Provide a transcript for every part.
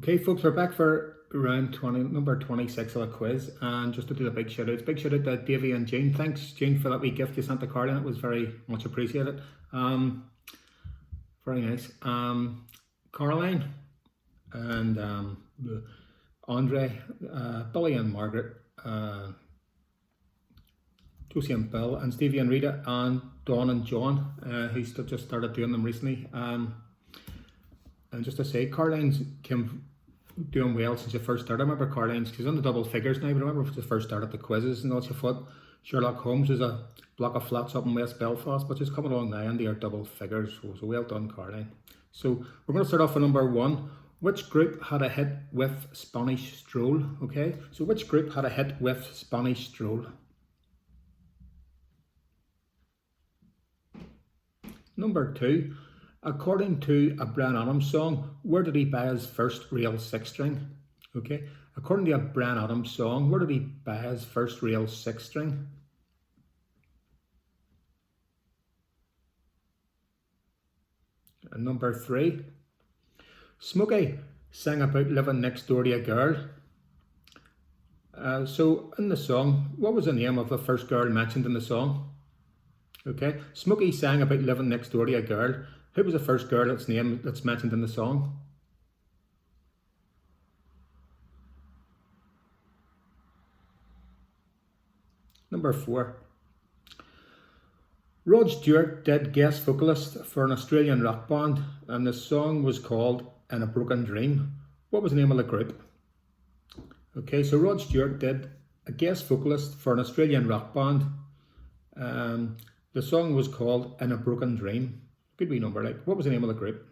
Okay, folks, we're back for round 20, number 26 of the quiz, and just to do the big shout outs. Big shout out to Davey and Jane. Thanks, Jane, for that wee gift you sent to Caroline. It was very much appreciated. Very nice. Caroline and Andre, Billy and Margaret, Josie and Bill, and Stevie and Rita, and Dawn and John, who just started doing them recently. And just to say, Caroline's doing well since she first started. I remember she's on the double figures now, but I remember when she first started the quizzes and all, she thought Sherlock Holmes was a block of flats up in West Belfast, but she's coming along now and they are double figures. So well done, Caroline. So we're going to start off with number 1. Which group had a hit with Spanish Stroll? Okay, so which group had a hit with Spanish Stroll? Number 2. According to a Bryan Adams song, where did he buy his first real 6-string? Okay, according to a Bryan Adams song, where did he buy his first real 6-string? And number 3. Smokey sang about living next door to a girl. So in the song, what was the name of the first girl mentioned in the song? Okay, Smokey sang about living next door to a girl. Who was the first girl that's mentioned in the song? Number 4. Rod Stewart did guest vocalist for an Australian rock band, and the song was called In a Broken Dream. What was the name of the group? Okay, so Rod Stewart did a guest vocalist for an Australian rock band. The song was called In a Broken Dream. Good wee number, like. What was the name of the group?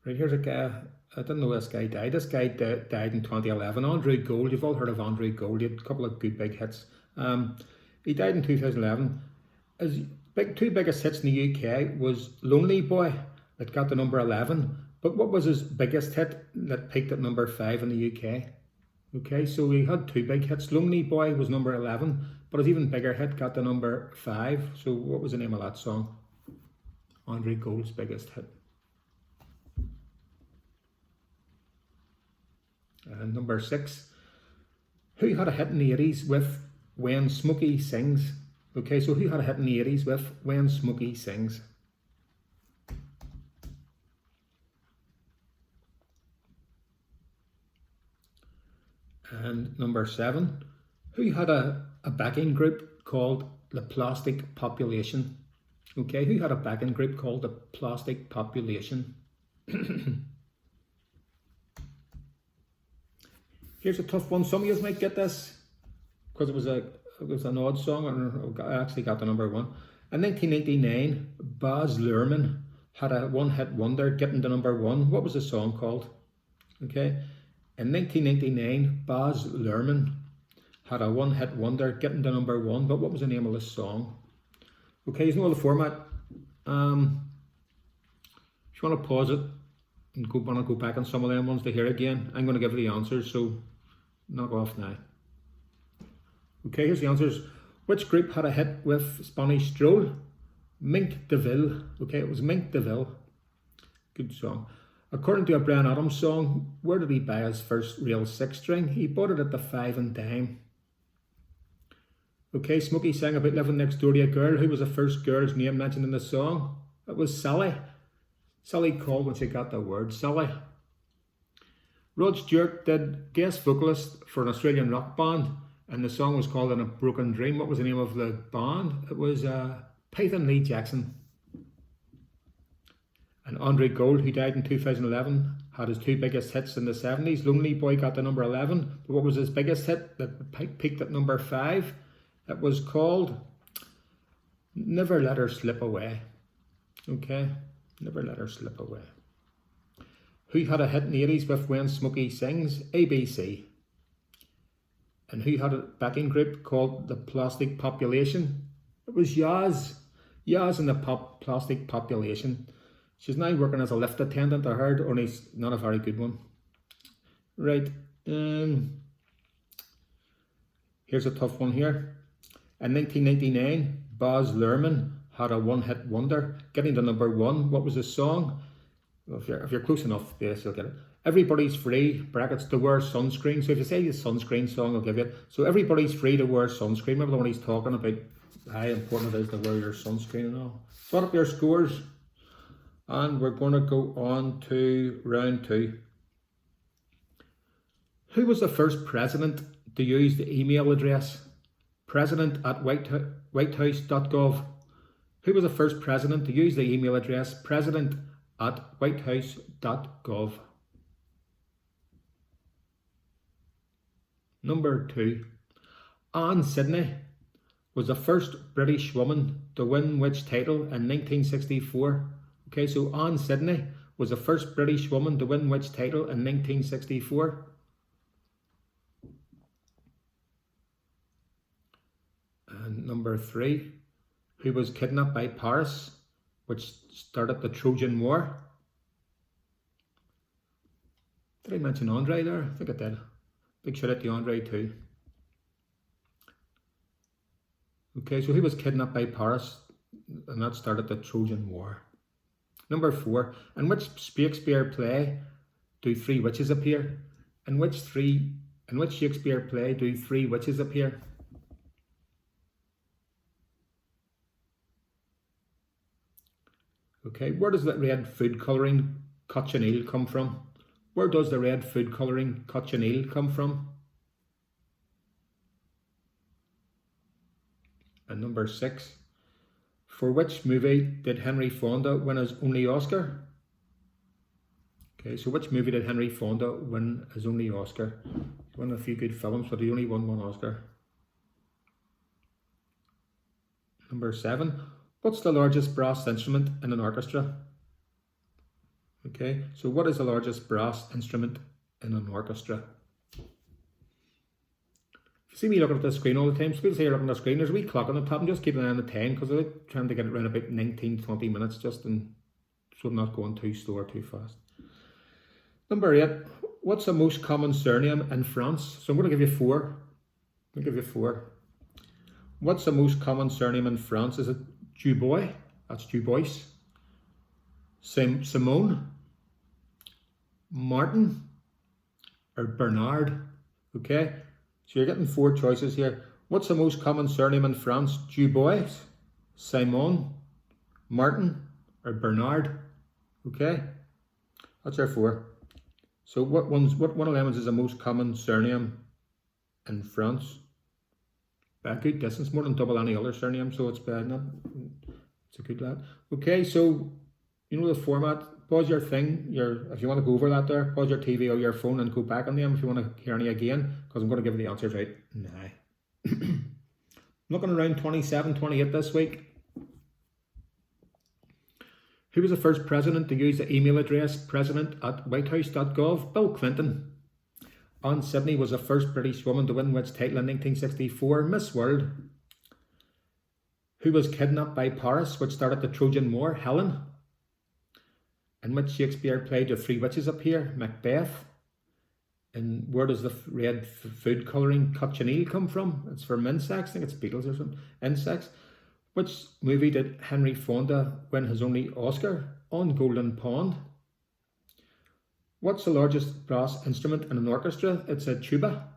Right, here's a guy. I didn't know this guy died. This guy died in 2011. Andrew Gold. You've all heard of Andrew Gold. He had a couple of good big hits. He died in 2011. His two biggest hits in the UK was Lonely Boy, that got to number 11. But what was his biggest hit that peaked at number 5 in the UK? Okay, so he had two big hits. Lonely Boy was number 11, but his even bigger hit got to number 5. So what was the name of that song? Andrew Gold's biggest hit. And number 6. Who had a hit in the 80s with When Smokey Sings? Okay, so who had a hit in the 80s with When Smokey Sings? And number 7, who had a backing group called the Plastic Population? Okay, who had a backing group called the Plastic Population? Here's a tough one. Some of you might get this because it was an odd song, and I actually got the number 1. In 1999, Baz Luhrmann had a one-hit wonder getting to number 1. What was the song called? Okay. In 1999, Baz Luhrmann had a one-hit wonder getting to number 1, but what was the name of the song? Okay, you know the format. If you want to pause it and go back on some of them ones to hear again, I'm going to give you the answers, so knock off now. Okay, here's the answers. Which group had a hit with Spanish Stroll? Mink DeVille. Okay, it was Mink DeVille. Good song. According to a Bryan Adams song, where did he buy his first real 6-string? He bought it at the 5 and Dime. Okay, Smokey sang about living next door to a girl. Who was the first girl's name mentioned in the song? It was Sally. Sally called when she got the word Sally. Rod Stewart did guest vocalist for an Australian rock band, and the song was called In a Broken Dream. What was the name of the band? It was Python Lee Jackson. And Andre Gold, who died in 2011, had his two biggest hits in the 70s. Lonely Boy got to number 11. But what was his biggest hit that peaked at number 5? It was called Never Let Her Slip Away. Okay, Never Let Her Slip Away. Who had a hit in the 80s with When Smokey Sings? ABC. And who had a backing group called the Plastic Population? It was Yaz. Yaz and the Plastic Population. She's now working as a lift attendant, I heard, only not a very good one. Right, here's a tough one here. In 1999, Baz Luhrmann had a one-hit wonder, getting to number one. What was the song? Well, if you're close enough, yes, you'll get it. Everybody's free, brackets, to wear sunscreen. So if you say the sunscreen song, I'll give you it. So everybody's free to wear sunscreen. Remember the one he's talking about how important it is to wear your sunscreen and all. Got up your scores, and we're going to go on to round two. Who was the first president to use the email address president@whitehouse.gov? Who was the first president to use the email address president@whitehouse.gov? Number two. Anne Sidney was the first British woman to win which title in 1964? Okay, so Anne Sidney was the first British woman to win which title in 1964? And number three. Who was kidnapped by Paris, which started the Trojan War? Did I mention Andre there? I think I did. Big shout out to Andre too. Okay, so he was kidnapped by Paris, and that started the Trojan War. Number four. In which Shakespeare play do three witches appear? In which Shakespeare play do three witches appear? Okay, where does that red food colouring cochineal come from? Where does the red food colouring cochineal come from? And number six. For which movie did Henry Fonda win his only Oscar? Okay, so which movie did Henry Fonda win his only Oscar? He won a few good films, but he only won one Oscar. Number seven. What's the largest brass instrument in an orchestra? Okay, so what is the largest brass instrument in an orchestra? If you see me looking at the screen all the time, so people say you're looking at the screen, there's a wee clock on the top, and just keep an eye on the time, because I'm trying to get it around about 19-20 minutes, just in, so I'm not going too slow or too fast. Number eight. What's the most common surname in France? So I'm going to give you four. I'll give you four. What's the most common surname in France? Is it Dubois? That's Dubois. Simone, Martin, or Bernard? Okay, so you're getting four choices here. What's the most common surname in France? Dubois, Simon, Martin, or Bernard? Okay, that's our four. So what one of them is the most common surname in France? By a good distance, more than double any other surname, so it's bad, not. It's a good lad. Okay, so you know the format. Pause your thing. If you want to go over that there, pause your TV or your phone and go back on them if you want to hear any again, because I'm going to give you the answers right now. Looking around 27, 28 this week. Who was the first president to use the email address president@whitehouse.gov? Bill Clinton. Anne Sidney was the first British woman to win which title in 1964? Miss World. Who was kidnapped by Paris, which started the Trojan War? Helen. In which Shakespeare play do three witches appear? Macbeth. And where does the red food colouring cochineal come from? It's from insects. I think it's beetles or something. Insects. Which movie did Henry Fonda win his only Oscar? On Golden Pond. What's the largest brass instrument in an orchestra? It's a tuba.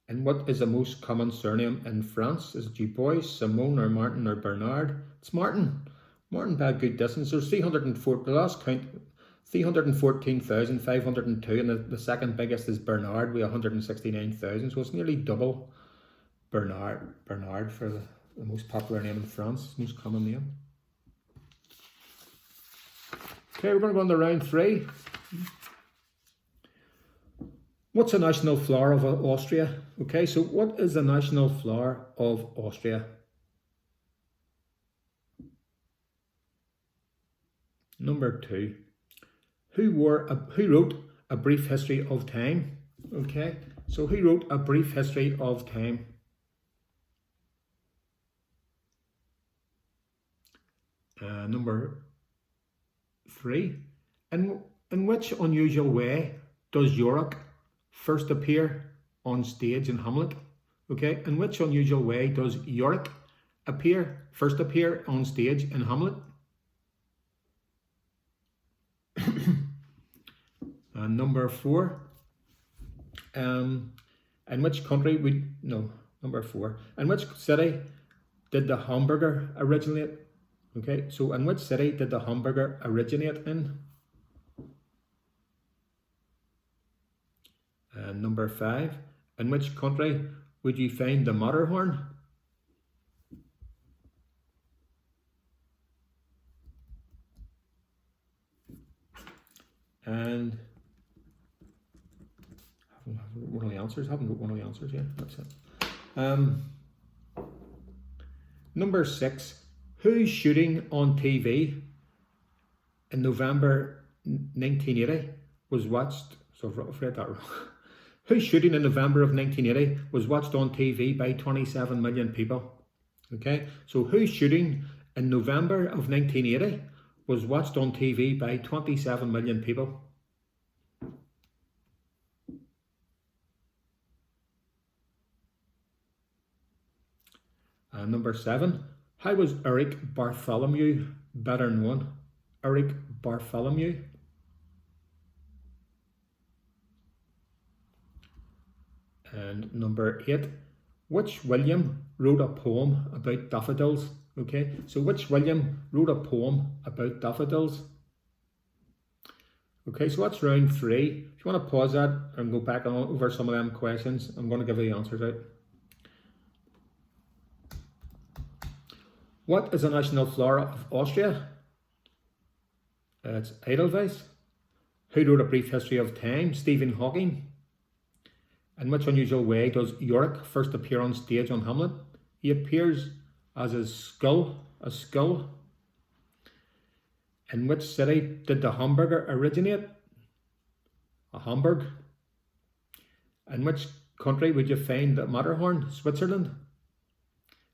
And what is the most common surname in France? Is it Dubois, Simone, or Martin, or Bernard? It's Martin. Martin by a good distance. There's 304, the last count, 314,502, and the second biggest is Bernard with 169,000. So it's nearly double Bernard for the most popular name in France, most common name. Okay, we're going to go on to round three. What's the national flower of Austria? Okay, so what is the national flower of Austria? Number two. Who wrote A Brief History of Time? Okay, so who wrote A Brief History of Time? Number three. In which unusual way does Yorick first appear on stage in Hamlet? Okay, in which unusual way does Yorick first appear on stage in Hamlet? And number 4, in which country would, no, number 4, in which city did the hamburger originate? Okay, so in which city did the hamburger originate in? And number 5, in which country would you find the Matterhorn? And I haven't wrote one of the answers. I haven't wrote one of the answers yet. That's it. Number 6. Whose shooting on TV in November 1980 was watched? So I've read that wrong. Whose shooting in November of 1980 was watched on TV by 27 million people? Okay, so whose shooting in November of 1980 was watched on TV by 27 million people? And number 7, how was Eric Bartholomew better known? Eric Bartholomew. And number 8, which William wrote a poem about daffodils? Okay, so which William wrote a poem about daffodils? Okay, so that's round 3. If you want to pause that and go back over some of them questions, I'm going to give you the answers out. What is the national flower of Austria? It's Edelweiss. Who wrote A Brief History of Time? Stephen Hawking. In which unusual way does Yorick first appear on stage on Hamlet? He appears as a skull. In which city did the hamburger originate? Hamburg. In which country would you find the Matterhorn? Switzerland.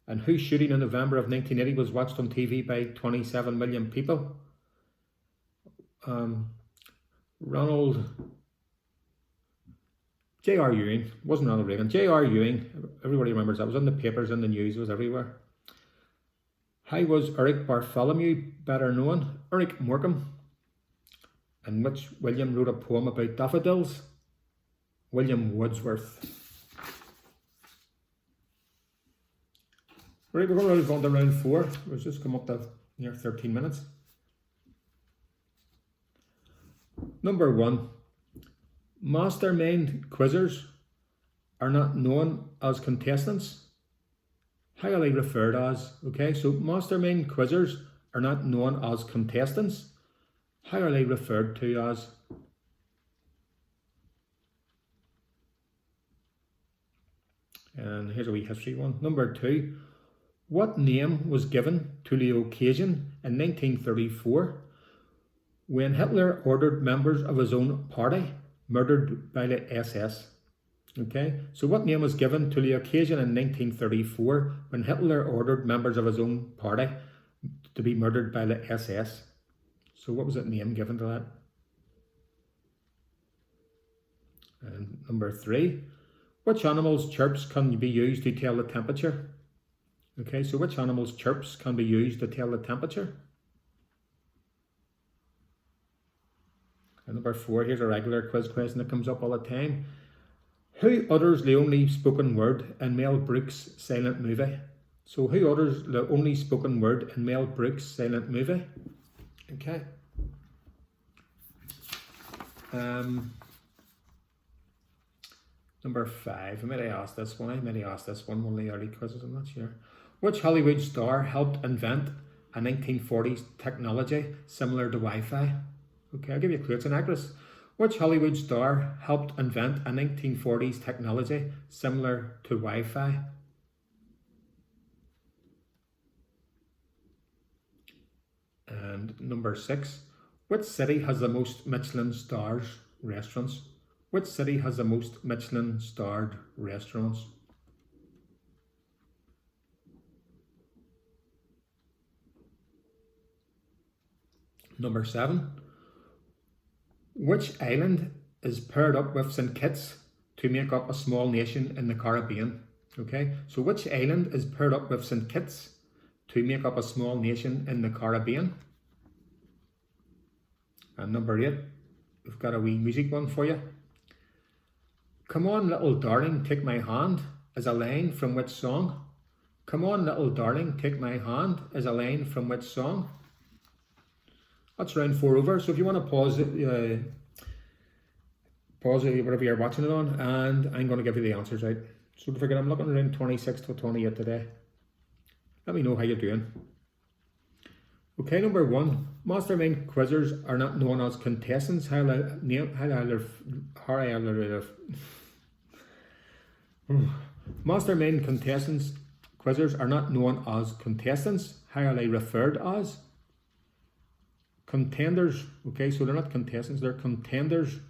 And whose shooting in November of 1980 was watched on TV by 27 million people? J.R. Ewing. Wasn't Ronald Reagan. J.R. Ewing. Everybody remembers that. It was in the papers, in the news, it was everywhere. How was Eric Bartholomew better known? Eric Morecambe. In which William wrote a poem about daffodils? William Wordsworth. Right, we're going to move on to round 4. We've just come up to near 13 minutes. Number 1. Mastermind quizzers are not known as contestants. How are they referred as? Okay, so mastermind quizzers are not known as contestants. How are they referred to as? And here's a wee history one. Number 2. What name was given to the occasion in 1934 when Hitler ordered members of his own party murdered by the SS? Okay, so what name was given to the occasion in 1934 when Hitler ordered members of his own party to be murdered by the SS? So what was that name given to that? And number 3, which animal's chirps can be used to tell the temperature? Okay, so which animal's chirps can be used to tell the temperature? And number 4, here's a regular quiz question that comes up all the time. Who utters the only spoken word in Mel Brooks' silent movie? So who utters the only spoken word in Mel Brooks' silent movie? Okay. Number 5, I might have asked this one. One of the early quizzes, I'm not sure. Which Hollywood star helped invent a 1940s technology similar to Wi-Fi? Okay, I'll give you a clue, it's an actress. Which Hollywood star helped invent a 1940s technology similar to Wi-Fi? And number 6, which city has the most Michelin stars restaurants? Which city has the most Michelin starred restaurants? Number 7, which island is paired up with St. Kitts to make up a small nation in the Caribbean? Okay, so which island is paired up with St. Kitts to make up a small nation in the Caribbean? And number 8, we've got a wee music one for you. Come on, little darling, take my hand is a line from which song? Come on, little darling, take my hand is a line from which song? That's round 4 over. So if you want to pause it, whatever you're watching it on, and I'm going to give you the answers out. So don't forget, I'm looking around 26 to 28 today. Let me know how you're doing. Okay, number 1. Mastermind quizzers are not known as contestants. Mastermind quizzers are not known as contestants. How are they referred as? Contenders. Okay, so they're not contestants, they're contenders.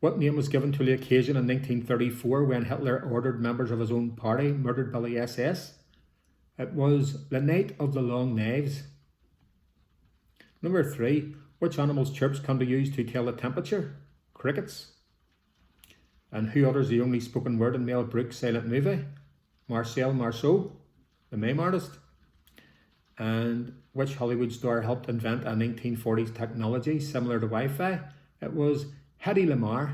What name was given to the occasion in 1934 when Hitler ordered members of his own party murdered by the SS? It was the Night of the Long Knives. Number 3. Which animal's chirps can be used to tell the temperature? Crickets. And who utters the only spoken word in Mel Brooks' silent movie? Marcel Marceau, the mime artist. And which Hollywood star helped invent a 1940s technology similar to Wi-Fi? It was Hedy Lamarr.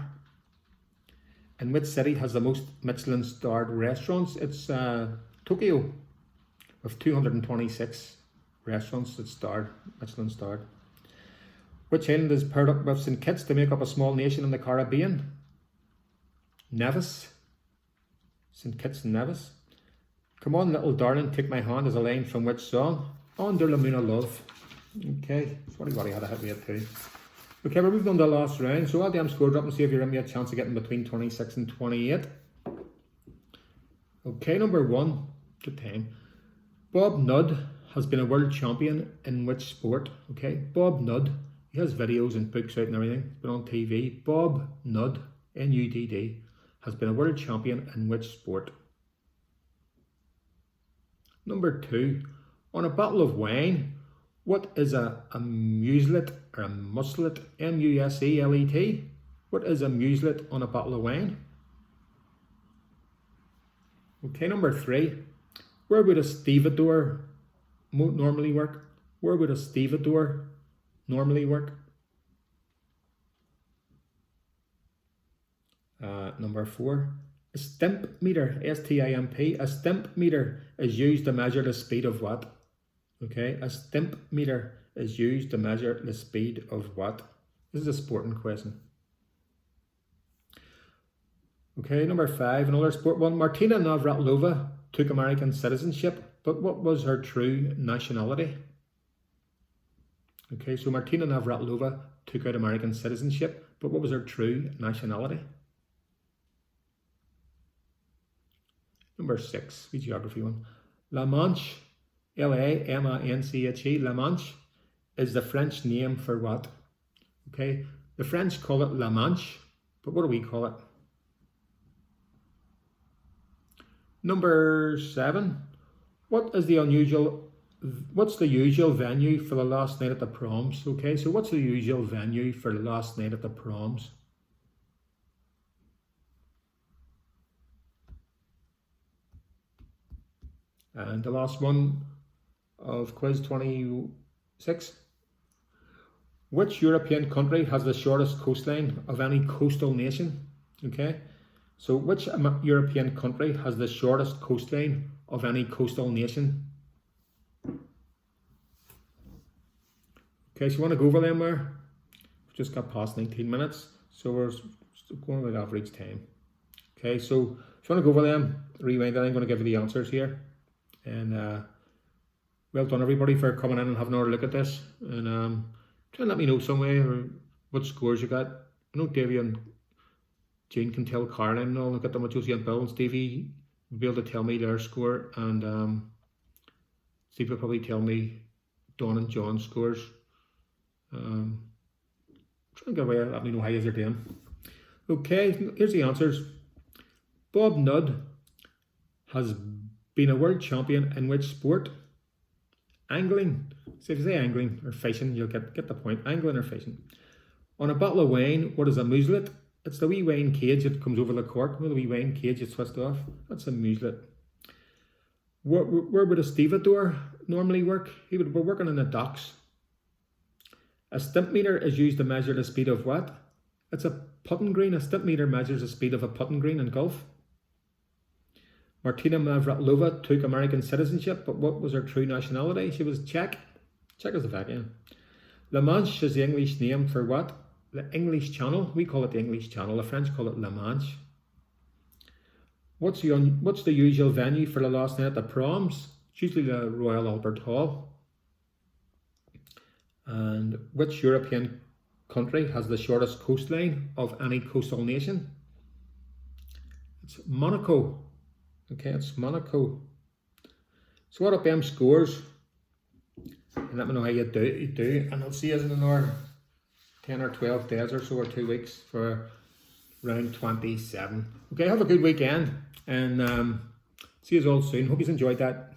And which city has the most Michelin-starred restaurants? It's Tokyo, with 226 restaurants that Michelin-starred. Which island is paired up with St. Kitts to make up a small nation in the Caribbean? Nevis. St. Kitts and Nevis. Come on, little darling, take my hand is a line from which song? Under the Moon of Love. Okay, so anybody had a hit rate too. Okay, we're moving on to the last round. So I'll damn score drop and see if you're in me a chance of getting between 26 and 28. Okay, number 1. Good time. Bob Nudd has been a world champion in which sport? Okay, Bob Nudd. He has videos and books out and everything. Been on TV. Bob Nudd, N-U-D-D, has been a world champion in which sport? Number 2. On a bottle of wine, what is a muselet or a muslet? M-U-S-E-L-E-T. What is a muselet on a bottle of wine? Okay, number 3. Where would a stevedore normally work? Where would a stevedore normally work? Number 4. A stimp meter, S-T-I-M-P. A stimp meter is used to measure the speed of what? Okay, a stimp meter is used to measure the speed of what? This is a sporting question. Okay, number 5, another sport one. Martina Navratilova took American citizenship, but what was her true nationality? Okay, so Martina Navratilova took out American citizenship, but what was her true nationality? Number 6, the geography one. La Manche, L-A-M-A-N-C-H-E, La Manche is the French name for what? Okay, the French call it La Manche, but what do we call it? Number 7, what's the usual venue for the last night at the proms? Okay, so what's the usual venue for the last night at the proms? And the last one of quiz 26. Which European country has the shortest coastline of any coastal nation? Okay, so which European country has the shortest coastline of any coastal nation? Okay, so you want to go over them there? We've just got past 19 minutes, so we're going with average time. Okay, so if you want to go over them, rewind that, I'm going to give you the answers here. And well done everybody for coming in and having another look at this. And try and let me know some way or what scores you got. I know Davey and Jane can tell Caroline and all. Look at them with Josie and Bill and Stevie will be able to tell me their score, and Steve will probably tell me Dawn and John's scores. Try and get away and let me know how you're doing. Okay, here's the answers. Bob Nudd has been a world champion in which sport? Angling. So if you say angling or fishing, you'll get the point. Angling or fishing. On a bottle of wine, what is a muselet? It's the wee wine cage that comes over the cork. You know the wee wine cage you twist off? That's a muselet. Where would a stevedore normally work? He would be working in the docks. A stimpmeter is used to measure the speed of what? It's a putting green. A stimpmeter measures the speed of a putting green in golf. Martina Navratilova took American citizenship, but what was her true nationality? She was Czech. Czechoslovakia. La Manche is the English name for what? The English Channel. We call it the English Channel. The French call it La Manche. What's the usual venue for the last night at the proms? It's usually the Royal Albert Hall. And which European country has the shortest coastline of any coastal nation? It's Monaco. Okay, it's Monaco. So what up them scores? And let me know how you do. And I'll see you in another 10 or 12 days or so, or 2 weeks for round 27. Okay, have a good weekend and see you all soon. Hope you enjoyed that.